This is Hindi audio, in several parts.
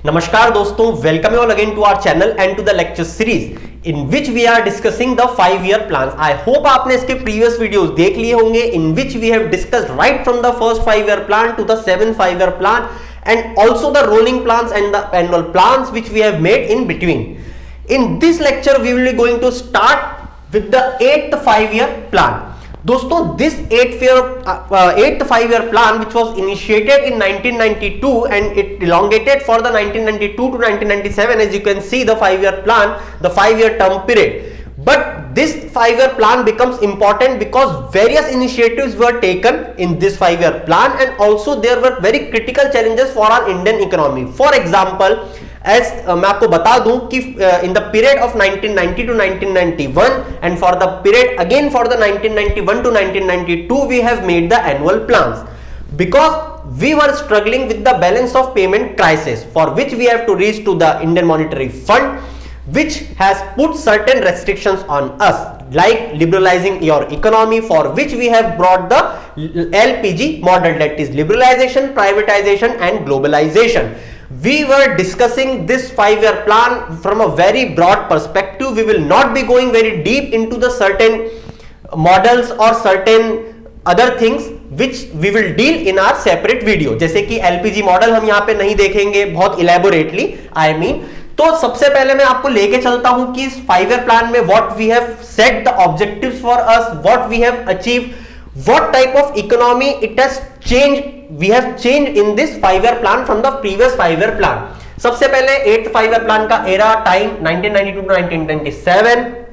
Namaskar दोस्तों, welcome you all again to our channel and to the lecture series in which we are discussing the 5-year plans. I hope आपने इसके previous videos देख लिए होंगे in which we have discussed right from the first 5-year plan to the 7th 5-year plan and also the rolling plans and the annual plans which we have made in between. In this lecture we will be going to start with the 8th 5-year plan. दोस्तों this 8th 5-year plan which was initiated in 1992 and it elongated for the 1992 to 1997, as you can see the 5-year plan, the 5-year term period. But this 5-year plan becomes important because various initiatives were taken in this 5-year plan and also there were very critical challenges for our Indian economy. For example, as मैं आपको बता दूं कि in the period of 1990 to 1991 and for the period again for the 1991 to 1992 we have made the annual plans because we were struggling with the balance of payment crisis, for which we have to reach to the Indian Monetary Fund, which has put certain restrictions on us like liberalizing your economy, for which we have brought the LPG model, that is liberalization, privatization and globalization. We were discussing this 5-year plan from a very broad perspective. We will not be going very deep into the certain models or certain other things which we will deal in our separate video. जैसे कि LPG मॉडल हम यहाँ पे नहीं देखेंगे बहुत इलेबोरेटली, I mean. तो सबसे पहले मैं आपको लेके चलता हूं कि इस 5-year plan में what we have set the objectives for us, what we have achieved, what type of economy it has changed, we have changed in this 5-year plan from the previous 5-year plan. सबसे पहले 8th 5-year plan का एरा टाइम 1992 to 1997.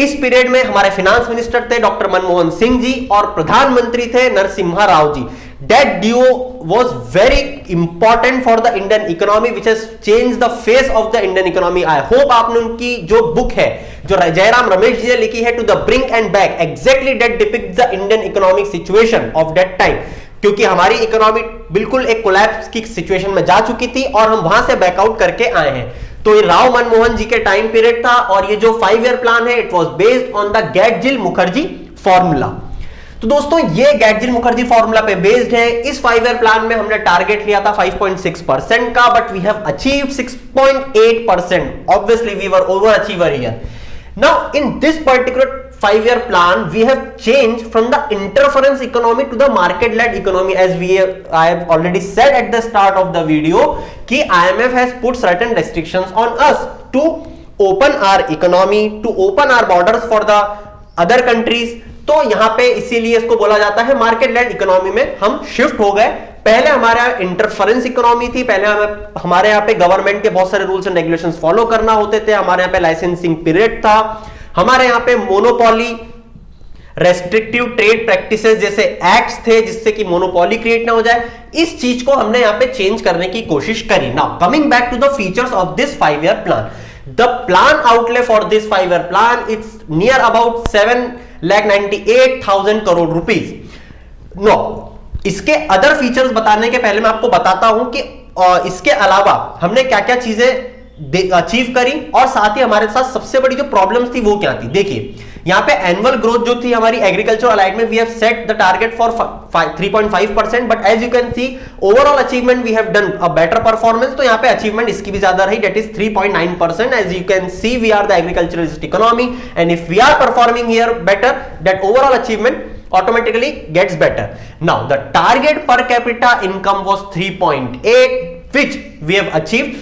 इस पीरियड में हमारे फाइनेंस मिनिस्टर थे डॉक्टर मनमोहन सिंह जी और प्रधानमंत्री थे Narasimha Rao ji. That duo was very important for the Indian economy, which has changed the face of the Indian economy. I hope आपने उनकी जो बुक है जो जयराम रमेश जी ने लिखी है To the Brink and Back, exactly that depicts the Indian economic situation of that time. क्योंकि हमारी इकोनॉमी बिल्कुल एक कोलैप्स की सिचुएशन में जा चुकी थी और हम वहां से बैकआउट करके आए हैं. तो ये राव मनमोहन जी के टाइम पीरियड था और ये जो 5-year प्लान है it was based on the Gadgil Mukherjee formula. तो दोस्तों ये गैडजिल मुखर्जी फॉर्मूला पे बेस्ड है. इस 5-year प्लान में हमने टारगेट लिया था 5.6% का, but we have achieved 6.8%. Obviously we were overachiever here. Now in this particular 5-year plan we have changed from the interference economy to the market led economy, as I have already said at the start of the video कि IMF has put certain restrictions on us to open our economy, to open our borders for the other countries. तो यहाँ पे इसीलिए इसको बोला जाता है मार्केट लेड इकोनॉमी में हम शिफ्ट हो गए. पहले हमारा इंटरफेरेंस इकोनॉमी थी, पहले हमारे यहाँ पे गवर्नमेंट के बहुत सारे रूल्स एंड रेगुलेशंस फॉलो करना होते थे, हमारे यहाँ पे लाइसेंसिंग पीरियड था, हमारे यहाँ पे मोनोपोली रेस्ट्रिक्टिव ट्रेड प्रैक्टिसेस जैसे एक्ट्स थे जिससे कि मोनोपोली क्रिएट ना हो जाए. इस चीज को हमने यहाँ पे चेंज करने की कोशिश करी. Now coming back to the features of this 5-year plan. The plan outlay for this 5-year plan it's near about 7,98,000 crore rupees. No, इसके अदर फीचर्स बताने के पहले मैं आपको बताता हूं कि इसके अलावा हमने क्या क्या चीजें अचीव करी और साथ ही हमारे साथ सबसे बड़ी जो प्रॉब्लम्स थी वो क्या थी. देखिए यहाँ पे एनुअल ग्रोथ जो थी हमारी एग्रीकल्चर अलाइड में we have set the target for 3.5%, but as you can see overall achievement we have done a better performance. तो यहाँ पे अचीवमेंट इसकी भी ज्यादा रही, that is 3.9%. As you can see we are the agriculturalist economy and if we are performing here better, that overall achievement automatically gets better. Now the target per capita income was 3.8, which we have achieved.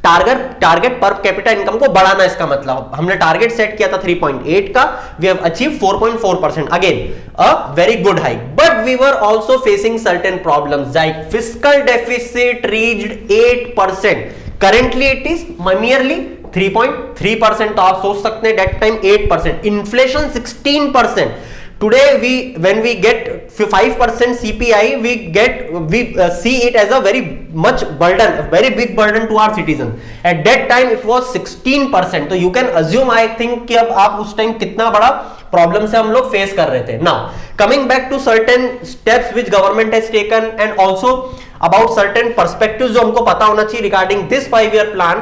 Target per capita income को बढ़ाना, इसका मतलब हमने टारगेट सेट किया था 3.8 का, we have achieve 4.4%. Again a very good hike, but we were also facing certain problems like fiscal deficit reached 8%. Currently it is nearly 3.3%. तो आप सोच सकते हैं that time 8%. Inflation 16%. Today when we get 5% CPI, we see it as a very much burden, a very big burden to our citizens. At that time it was 16%. तो you can assume, I think कि अब आप उस टाइम कितना बड़ा प्रॉब्लम से हम लोग फेस कर रहे थे. Now coming back to certain steps which government has taken and also about certain perspectives जो हमको पता होना चाहिए regarding this 5-year plan.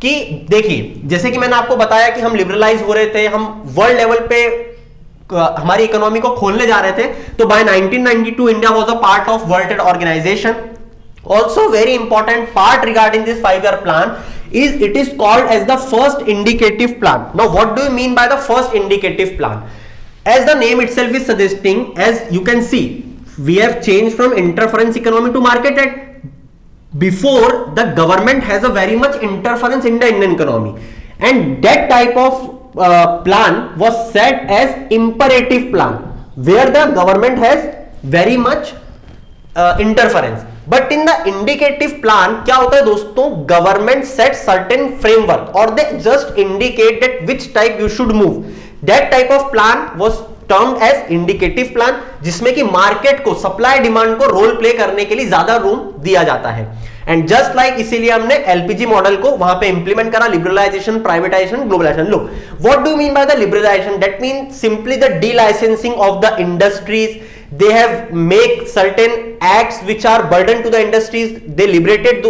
कि देखिए जैसे कि मैंने आपको बताया कि हम लिबरलाइज हो रहे थे, हम वर्ल्ड लेवल पे हमारी इकोनॉमी को खोलने जा रहे थे. तो by 1992 India was a part of World Trade Organization Also very important part regarding this 5-year plan is it is called as the first indicative plan. Now what do you mean by the first indicative plan? As the name itself is suggesting, as you can see, we have changed from interference economy to market act. Before, the government has a very much interference in the Indian economy, and that type of plan was set as imperative plan, where the government has very much interference. But in the indicative plan क्या होता है दोस्तों, government set certain framework or they just indicate that which type you should move. That type of plan was termed as indicative plan, जिसमें कि मार्केट को सप्लाई डिमांड को रोल प्ले करने के लिए ज्यादा रूम दिया जाता है. एंड जस्ट लाइक इसीलिए हमने एलपीजी मॉडल को वहां पे इंप्लीमेंट करा, liberalization, privatization, globalization. Look, what do mean by the liberalization? That mean simply the delicensing of the industries. They have make certain acts which are burden to the industries. They liberated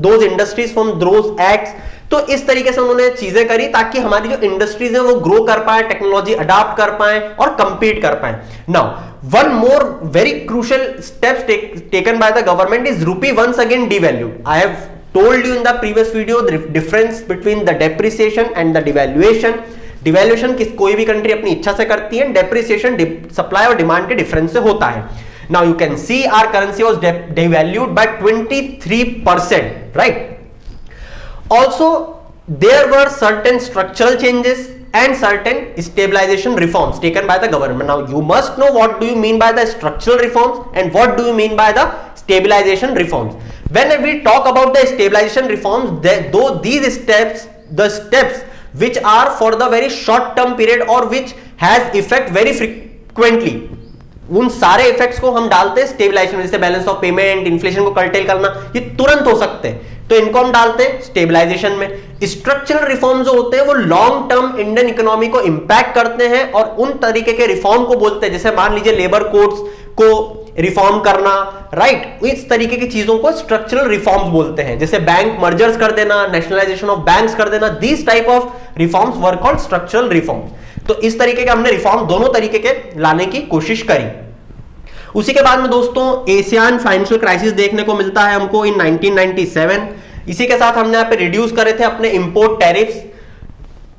those industries from those acts. तो इस तरीके से उन्होंने चीजें करी ताकि हमारी जो इंडस्ट्रीज है वो ग्रो कर पाए, टेक्नोलॉजी अडॉप्ट कर पाए और कंपीट कर पाए. Now one more very crucial steps taken by the government is rupee once again devalued. I have told you in the previous video the difference between the depreciation and the devaluation. Devaluation कोई भी कंट्री अपनी इच्छा से करती है, डेप्रिसिएशन सप्लाई और डिमांड के डिफरेंस से होता है. Now you can see our currency was devalued by 23%, right? Also, there were certain structural changes and certain stabilization reforms taken by the government. Now, you must know what do you mean by the structural reforms and what do you mean by the stabilization reforms. When we talk about the stabilization reforms, though these steps, the steps which are for the very short term period or which has effect very frequently, उन सारे इफेक्ट्स को हम डालते हैं स्टेबलाइजेशन, जैसे बैलेंस ऑफ पेमेंट, इन्फ्लेशन को कर्टेल करना, ये तुरंत हो सकते हैं, तो इनको हम डालते हैं स्टेबलाइजेशन में. स्ट्रक्चरल रिफॉर्म जो होते हैं वो लॉन्ग टर्म इंडियन इकोनॉमी को इंपैक्ट करते हैं और उन तरीके के रिफॉर्म को बोलते हैं, जैसे मान लीजिए लेबर कोड्स को रिफॉर्म करना, राइट? इस तरीके की चीजों को स्ट्रक्चरल रिफॉर्म्स बोलते हैं. जैसे बैंक मर्जर्स कर देना, नेशनलाइजेशन ऑफ बैंक्स कर देना, this type of reforms were called structural reforms. तो इस तरीके के हमने रिफॉर्म दोनों तरीके के लाने की कोशिश करी. उसी के बाद में दोस्तों एशियन फाइनेंशियल क्राइसिस देखने को मिलता है हमको इन 1997. इसी के साथ हमने यहाँ पे रिड्यूस करे थे अपने इंपोर्ट टैरिफ्स.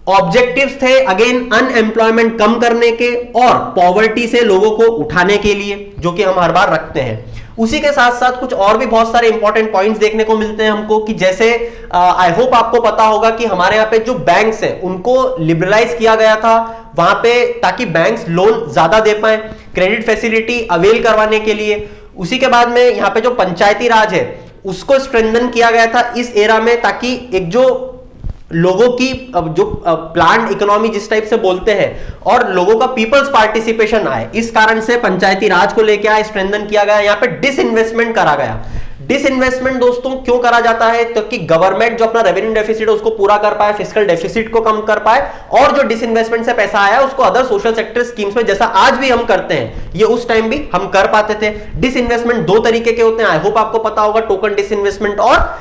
ऑब्जेक्टिव्स थे अगेन अनएम्प्लॉयमेंट कम करने के और पॉवर्टी से लोगों को उठाने के लिए, जो कि हम हर बार रखते हैं. उसी के साथ साथ कुछ और भी बहुत सारे इंपॉर्टेंट पॉइंट्स देखने को मिलते हैं हमको, कि जैसे आई होप आपको पता होगा कि हमारे यहाँ पे जो बैंक्स हैं उनको लिबरलाइज किया गया था वहां पे, ताकि बैंक्स लोन ज्यादा दे पाए, क्रेडिट फैसिलिटी अवेल करवाने के लिए. उसी के बाद में यहाँ पे जो पंचायती राज है उसको स्ट्रेंथन किया गया था इस एरा में, ताकि एक जो लोगों की जो प्लान्ड इकोनॉमी जिस टाइप से बोलते हैं और लोगों का पीपल्स पार्टिसिपेशन आए, इस कारण से पंचायती राज को लेकर आए, स्ट्रेंथन किया गया. यहाँ पे डिसइन्वेस्टमेंट करा गया. डिसइन्वेस्टमेंट दोस्तों क्यों करा जाता है? तो कि गवर्नमेंट जो अपना रेवेन्यू डेफिसिट है उसको पूरा कर पाए, फिस्कल डेफिसिट को कम कर पाए, और जो डिसइन्वेस्टमेंट से पैसा आया उसको अदर सोशल सेक्टर स्कीम्स में, जैसा आज भी हम करते हैं, ये उस टाइम भी हम कर पाते थे. डिसइन्वेस्टमेंट दो तरीके के होते हैं, आई होप आपको पता होगा, टोकन डिसइन्वेस्टमेंट और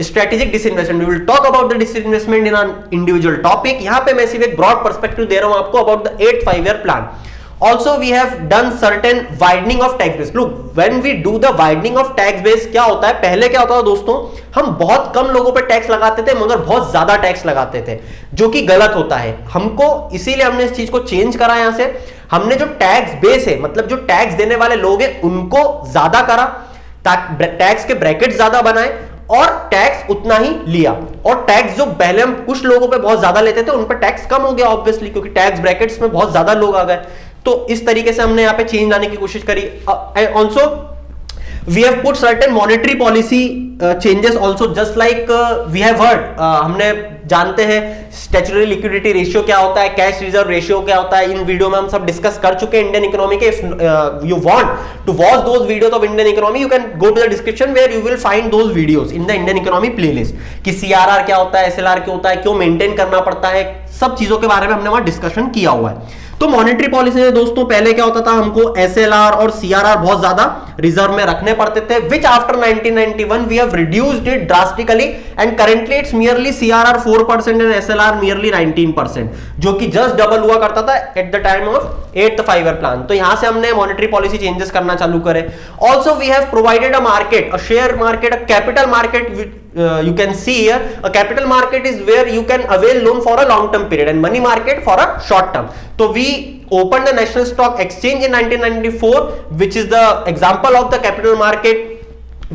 strategic disinvestment. We will talk about the disinvestment in an individual topic. यहां पे मैं सिर्फ एक ब्रॉड पर्सपेक्टिव दे रहा हूं आपको about the 8th 5-year plan. Also we have done certain widening of tax base. Look, when we do the widening of tax base, क्या होता है, पहले क्या होता था दोस्तों, हम बहुत कम लोगों पे टैक्स लगाते थे मगर बहुत ज्यादा टैक्स लगाते थे, जो कि गलत होता है. हमको इसीलिए हमने इस चीज को चेंज करा. यहां से हमने जो टैक्स बेस है, मतलब जो टैक्स देने वाले लोग हैं उनको ज्यादा करा, ताकि टैक्स के ब्रैकेट ज्यादा बनाए और टैक्स उतना ही लिया. और टैक्स जो पहले हम कुछ लोगों पे बहुत ज्यादा लेते थे उन पे टैक्स कम हो गया ऑब्वियसली, क्योंकि टैक्स ब्रैकेट्स में बहुत ज्यादा लोग आ गए. तो इस तरीके से हमने यहाँ पे चेंज लाने की कोशिश करी. Also we have put certain monetary policy changes also, just like we have heard, हमने जानते हैं स्टैट्यूटरी लिक्विडिटी रेशियो क्या होता है, कैश रिजर्व रेशियो क्या होता है. इन वीडियो में हम सब डिस्कस कर चुके हैं इंडियन इकोनॉमी के. If you want to watch those videos of Indian economy, you can go to the description where you will find those videos in the Indian economy playlist, कि सीआरआर क्या होता है, एसएलआर क्या होता है, क्यों मेंटेन करना पड़ता है, सब चीजों के बारे में हमने वहां डिस्कशन किया हुआ है. तो मॉनेटरी पॉलिसी में दोस्तों पहले क्या होता था, हमको एसएलआर और सीआरआर बहुत ज्यादा रिजर्व में रखने पड़ते थे, which after 1991 we have reduced it drastically and currently it's merely CRR 4% and SLR merely 19%, जो कि जस्ट डबल हुआ करता था at the time of 8th 5-year plan. तो यहां से हमने मॉनेटरी पॉलिसी चेंजेस करना चालू करे। Also we have provided a market, a share market, a capital market. You can see here a capital market is where you can avail loan for a long term period and money market for a short term. So we opened the National Stock Exchange in 1994, which is the example of the capital market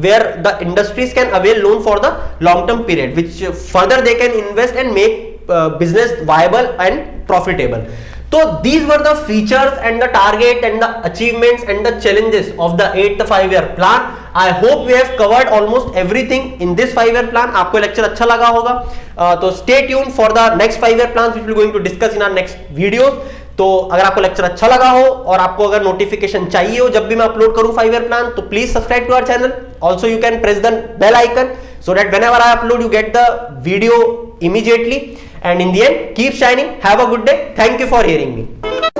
where the industries can avail loan for the long term period, which further they can invest and make business viable and profitable. So these were the features and the target and the achievements and the challenges of the 8th 5-year plan. I hope we have covered almost everything in this 5-year plan. आपको लेक्चर अच्छा लगा होगा, तो stay tuned for the next 5-year plans which we are going to discuss in our next videos. तो अगर आपको लेक्चर अच्छा लगा हो और आपको अगर नोटिफिकेशन चाहिए हो जब भी मैं अपलोड करूं 5-year plan, तो please subscribe to our channel. Also you can press the bell icon so that whenever I upload you get the video immediately. And in the end, keep shining. Have a good day. Thank you for hearing me.